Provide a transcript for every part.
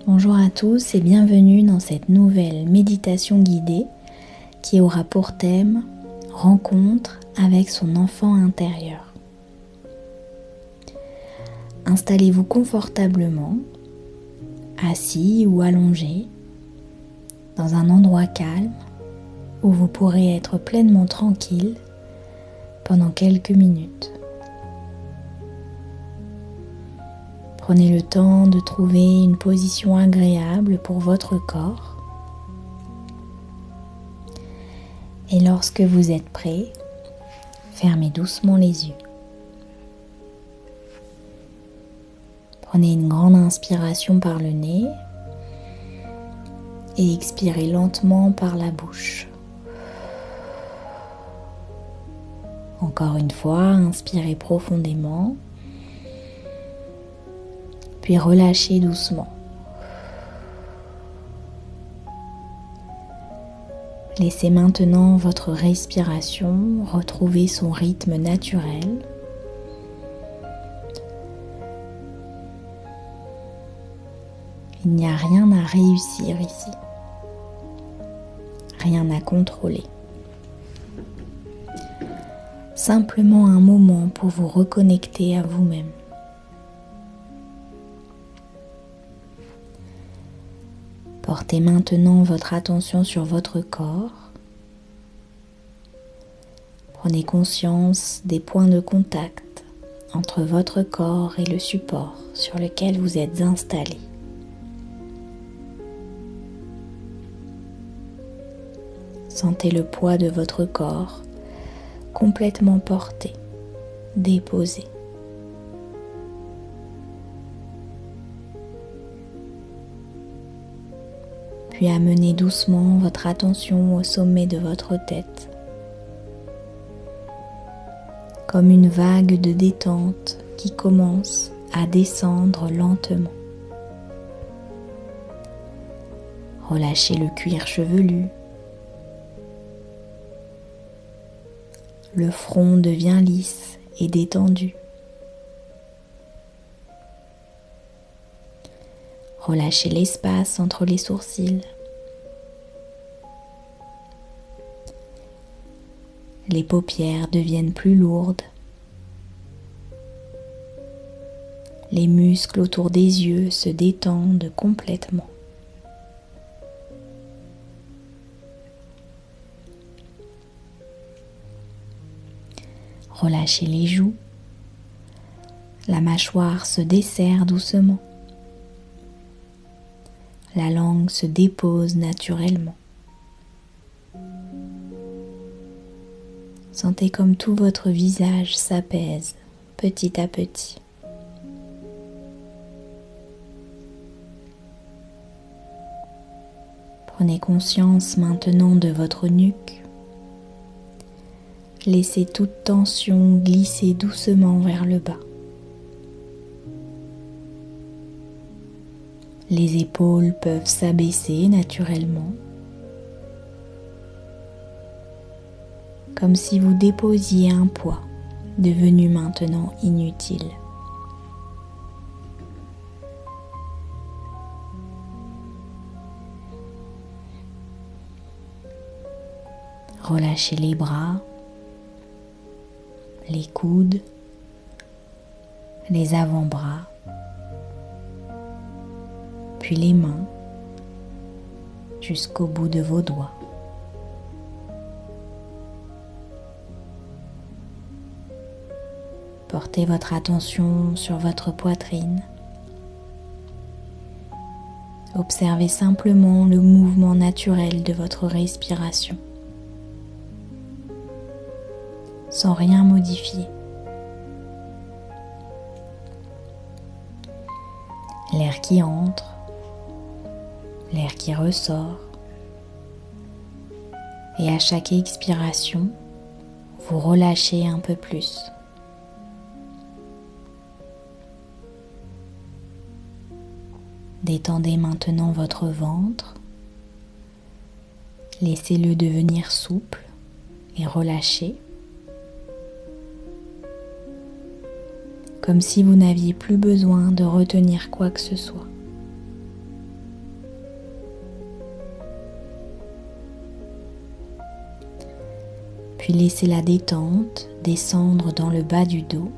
Bonjour à tous et bienvenue dans cette nouvelle méditation guidée qui aura pour thème Rencontre avec son enfant intérieur. Installez-vous confortablement, assis ou allongé, dans un endroit calme où vous pourrez être pleinement tranquille pendant quelques minutes. Prenez le temps de trouver une position agréable pour votre corps. Et lorsque vous êtes prêt, fermez doucement les yeux. Prenez une grande inspiration par le nez et expirez lentement par la bouche. Encore une fois, inspirez profondément. Puis relâchez doucement. Laissez maintenant votre respiration retrouver son rythme naturel. Il n'y a rien à réussir ici, rien à contrôler. Simplement un moment pour vous reconnecter à vous-même. Portez maintenant votre attention sur votre corps. Prenez conscience des points de contact entre votre corps et le support sur lequel vous êtes installé. Sentez le poids de votre corps complètement porté, déposé. Puis amenez doucement votre attention au sommet de votre tête, comme une vague de détente qui commence à descendre lentement. Relâchez le cuir chevelu. Le front devient lisse et détendu. Relâchez l'espace entre les sourcils. Les paupières deviennent plus lourdes. Les muscles autour des yeux se détendent complètement. Relâchez les joues. La mâchoire se desserre doucement. La langue se dépose naturellement. Sentez comme tout votre visage s'apaise petit à petit. Prenez conscience maintenant de votre nuque. Laissez toute tension glisser doucement vers le bas. Les épaules peuvent s'abaisser naturellement, comme si vous déposiez un poids devenu maintenant inutile. Relâchez les bras, les coudes, les avant-bras, puis les mains jusqu'au bout de vos doigts. Portez votre attention sur votre poitrine. Observez simplement le mouvement naturel de votre respiration, sans rien modifier. L'air qui entre, l'air qui ressort, et à chaque expiration, vous relâchez un peu plus. Détendez maintenant votre ventre, laissez-le devenir souple et relâché, comme si vous n'aviez plus besoin de retenir quoi que ce soit. Puis laissez la détente descendre dans le bas du dos,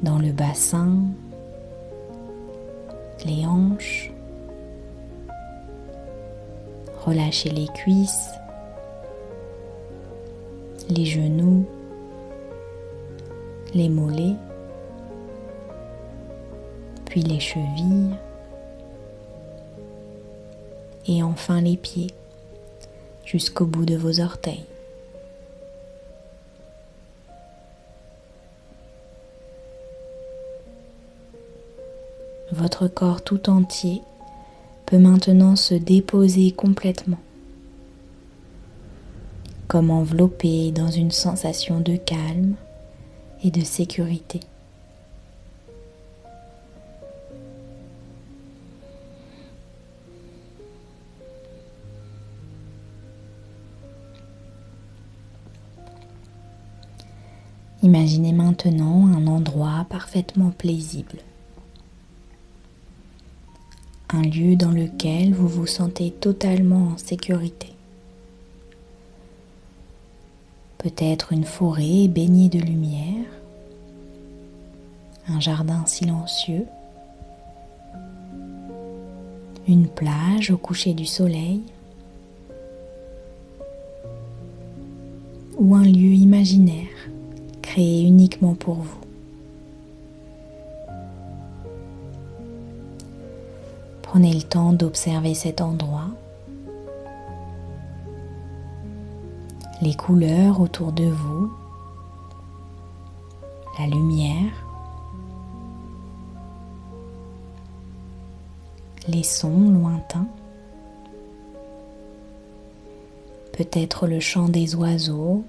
dans le bassin, les hanches. Relâchez les cuisses, les genoux, les mollets, puis les chevilles et enfin les pieds jusqu'au bout de vos orteils. Votre corps tout entier peut maintenant se déposer complètement, comme enveloppé dans une sensation de calme et de sécurité. Imaginez maintenant un endroit parfaitement paisible. Un lieu dans lequel vous vous sentez totalement en sécurité. Peut-être une forêt baignée de lumière, un jardin silencieux, une plage au coucher du soleil ou un lieu imaginaire créé uniquement pour vous. Prenez le temps d'observer cet endroit, les couleurs autour de vous, la lumière, les sons lointains, peut-être le chant des oiseaux,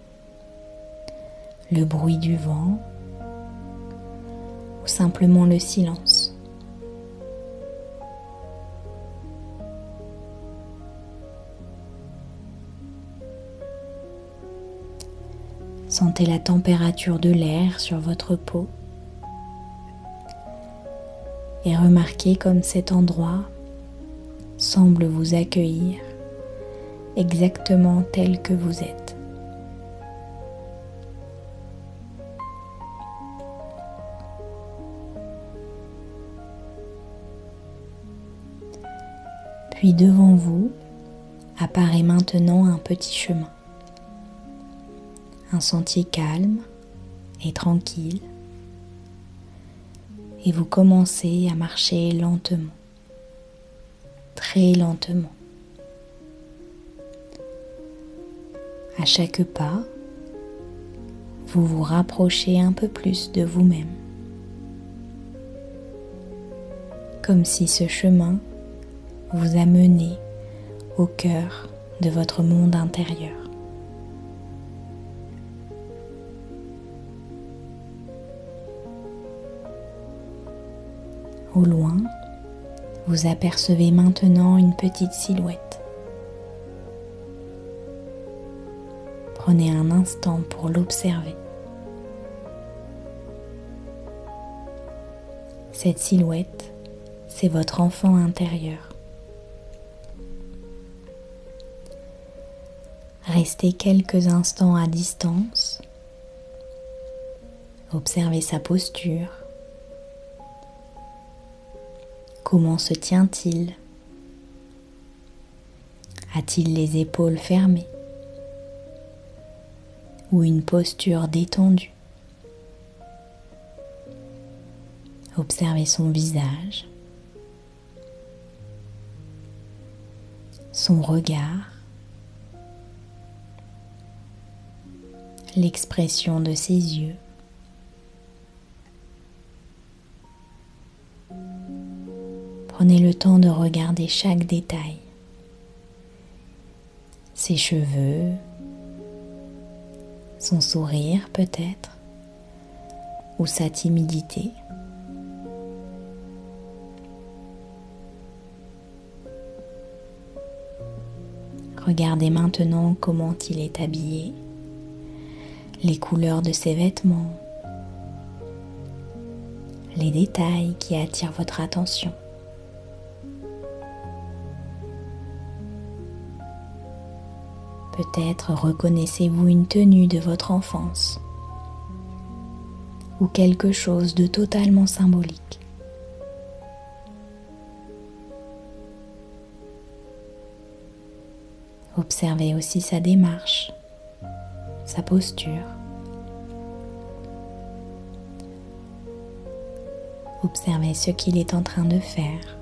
le bruit du vent ou simplement le silence. Sentez la température de l'air sur votre peau et remarquez comme cet endroit semble vous accueillir exactement tel que vous êtes. Puis devant vous apparaît maintenant un petit chemin. Un sentier calme et tranquille et vous commencez à marcher lentement, très lentement. À chaque pas, vous vous rapprochez un peu plus de vous-même, comme si ce chemin vous amenait au cœur de votre monde intérieur. Au loin, vous apercevez maintenant une petite silhouette. Prenez un instant pour l'observer. Cette silhouette, c'est votre enfant intérieur. Restez quelques instants à distance. Observez sa posture. Comment se tient-il? A-t-il les épaules fermées? Ou une posture détendue? Observez son visage, son regard, l'expression de ses yeux. Prenez le temps de regarder chaque détail. Ses cheveux, son sourire peut-être, ou sa timidité. Regardez maintenant comment il est habillé, les couleurs de ses vêtements, les détails qui attirent votre attention. Peut-être reconnaissez-vous une tenue de votre enfance ou quelque chose de totalement symbolique. Observez aussi sa démarche, sa posture. Observez ce qu'il est en train de faire.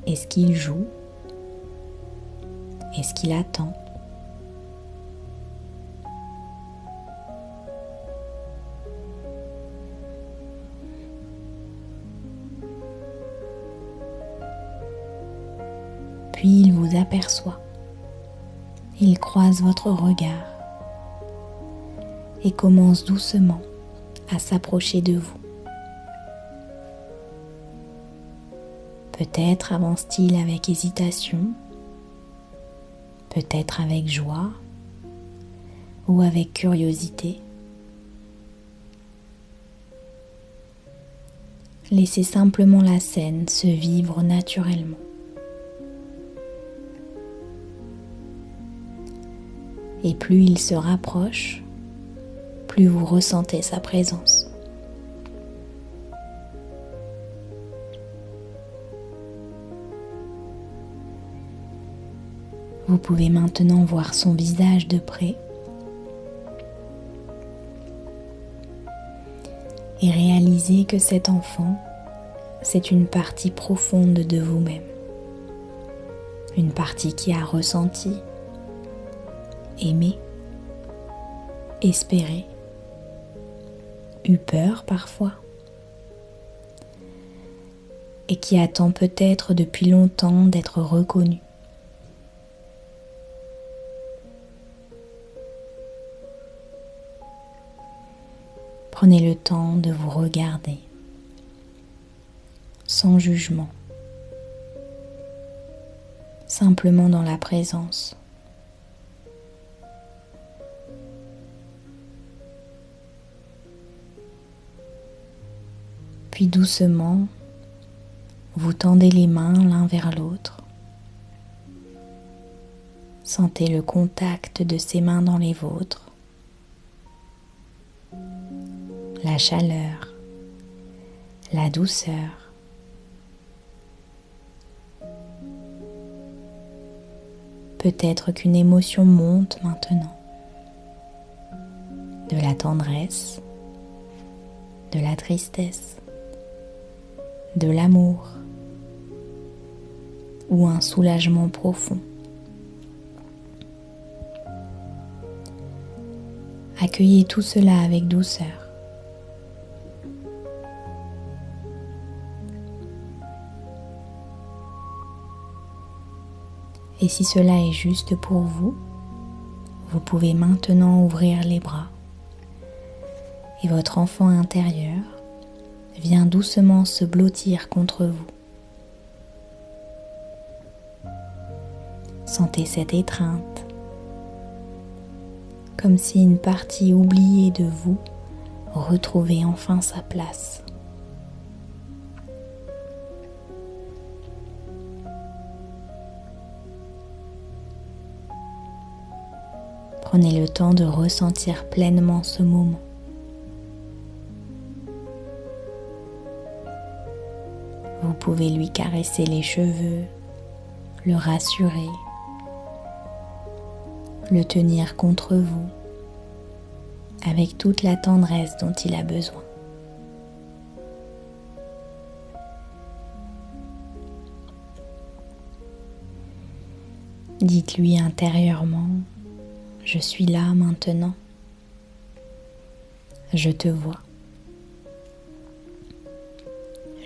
Est-ce qu'il joue? Est-ce qu'il attend? Puis il vous aperçoit. Il croise votre regard et commence doucement à s'approcher de vous. Peut-être avance-t-il avec hésitation, peut-être avec joie ou avec curiosité. Laissez simplement la scène se vivre naturellement. Et plus il se rapproche, plus vous ressentez sa présence. Vous pouvez maintenant voir son visage de près et réaliser que cet enfant, c'est une partie profonde de vous-même. Une partie qui a ressenti, aimé, espéré, eu peur parfois, et qui attend peut-être depuis longtemps d'être reconnu. Prenez le temps de vous regarder, sans jugement, simplement dans la présence. Puis doucement, vous tendez les mains l'un vers l'autre. Sentez le contact de ses mains dans les vôtres. La chaleur, la douceur. Peut-être qu'une émotion monte maintenant. De la tendresse, de la tristesse, de l'amour ou un soulagement profond. Accueillez tout cela avec douceur. Et si cela est juste pour vous, vous pouvez maintenant ouvrir les bras et votre enfant intérieur vient doucement se blottir contre vous. Sentez cette étreinte, comme si une partie oubliée de vous retrouvait enfin sa place. Prenez le temps de ressentir pleinement ce moment. Vous pouvez lui caresser les cheveux, le rassurer, le tenir contre vous, avec toute la tendresse dont il a besoin. Dites-lui intérieurement: je suis là maintenant. Je te vois.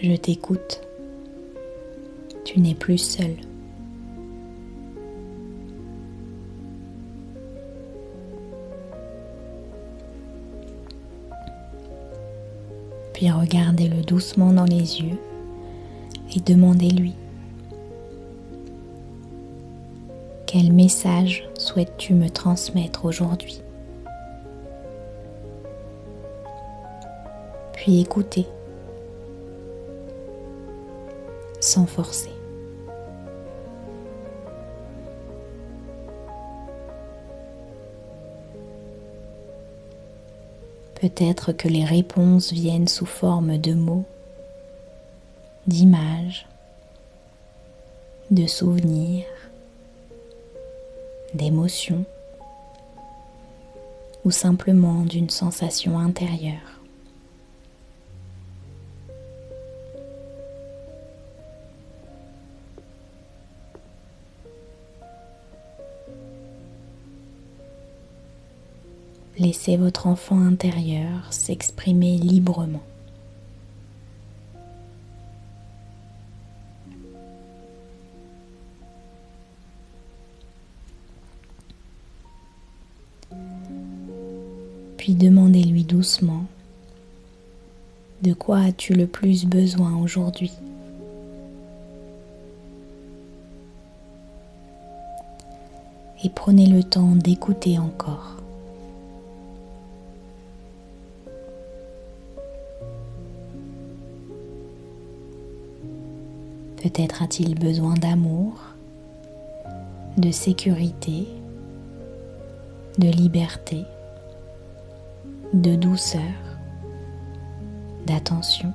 Je t'écoute. Tu n'es plus seul. Puis regardez-le doucement dans les yeux et demandez-lui: quel message souhaites-tu me transmettre aujourd'hui? Puis écoutez, sans forcer. Peut-être que les réponses viennent sous forme de mots, d'images, de souvenirs, d'émotions ou simplement d'une sensation intérieure. Laissez votre enfant intérieur s'exprimer librement. Puis demandez-lui doucement, de quoi as-tu le plus besoin aujourd'hui? Et prenez le temps d'écouter encore. Peut-être a-t-il besoin d'amour, de sécurité, de liberté, de douceur, d'attention.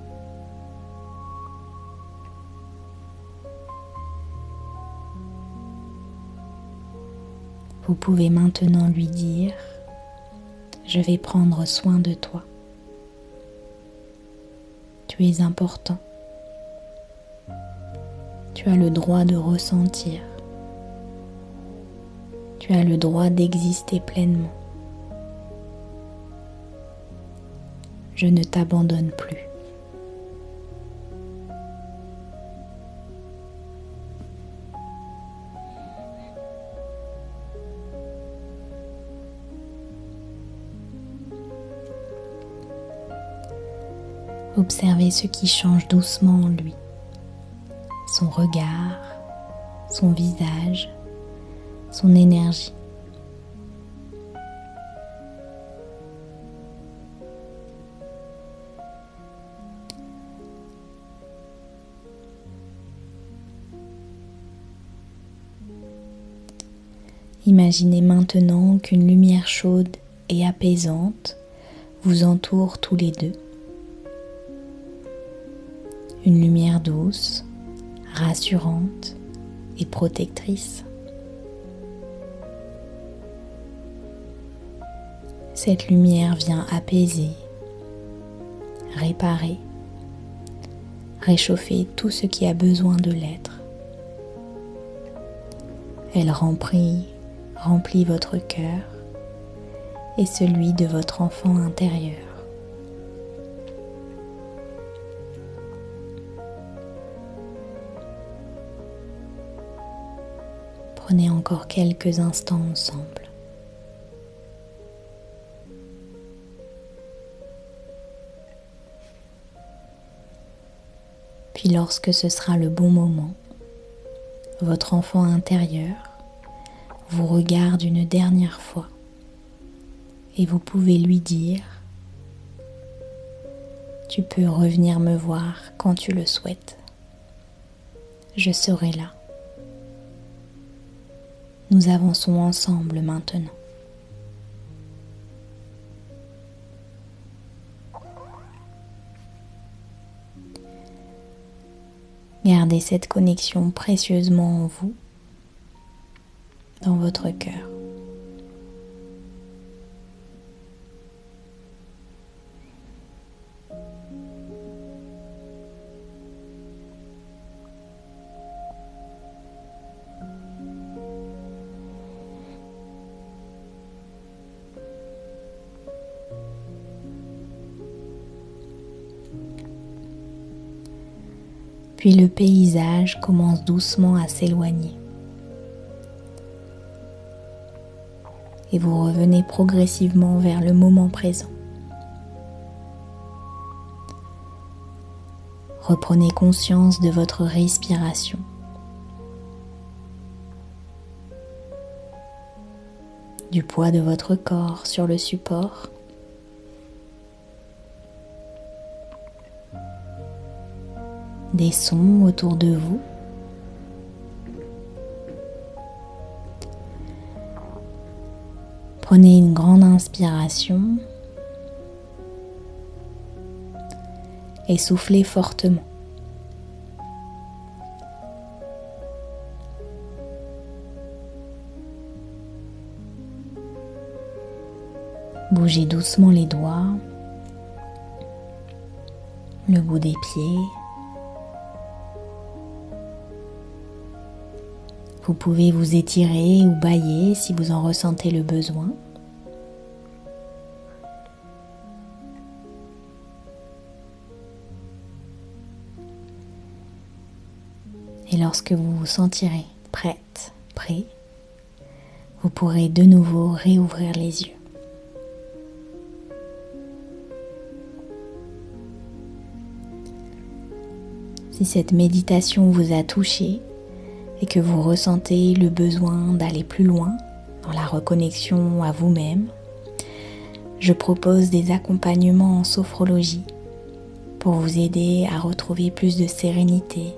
Vous pouvez maintenant lui dire « Je vais prendre soin de toi. Tu es important. Tu as le droit de ressentir. Tu as le droit d'exister pleinement. Je ne t'abandonne plus. » Observez ce qui change doucement en lui. Son regard, son visage, son énergie. Imaginez maintenant qu'une lumière chaude et apaisante vous entoure tous les deux. Une lumière douce, rassurante et protectrice. Cette lumière vient apaiser, réparer, réchauffer tout ce qui a besoin de l'être. Elle remplit votre cœur et celui de votre enfant intérieur. Prenez encore quelques instants ensemble. Puis lorsque ce sera le bon moment, votre enfant intérieur vous regarde une dernière fois et vous pouvez lui dire « Tu peux revenir me voir quand tu le souhaites. Je serai là. » Nous avançons ensemble maintenant. Gardez cette connexion précieusement en vous, dans votre cœur. Puis le paysage commence doucement à s'éloigner. Et vous revenez progressivement vers le moment présent. Reprenez conscience de votre respiration. Du poids de votre corps sur le support. Des sons autour de vous. Prenez une grande inspiration et soufflez fortement. Bougez doucement les doigts, le bout des pieds. Vous pouvez vous étirer ou bâiller si vous en ressentez le besoin. Et lorsque vous vous sentirez prête, prêt, vous pourrez de nouveau réouvrir les yeux. Si cette méditation vous a touché et que vous ressentez le besoin d'aller plus loin dans la reconnexion à vous-même, je propose des accompagnements en sophrologie pour vous aider à retrouver plus de sérénité,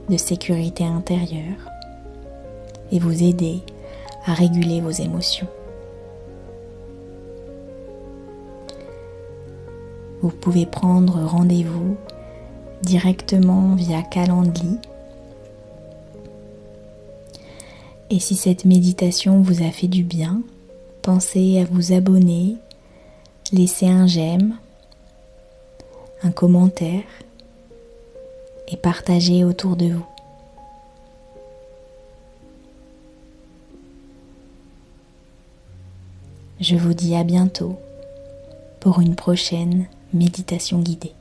de sécurité intérieure et vous aider à réguler vos émotions. Vous pouvez prendre rendez-vous directement via Calendly. Et si cette méditation vous a fait du bien, pensez à vous abonner, laisser un j'aime, un commentaire et partager autour de vous. Je vous dis à bientôt pour une prochaine méditation guidée.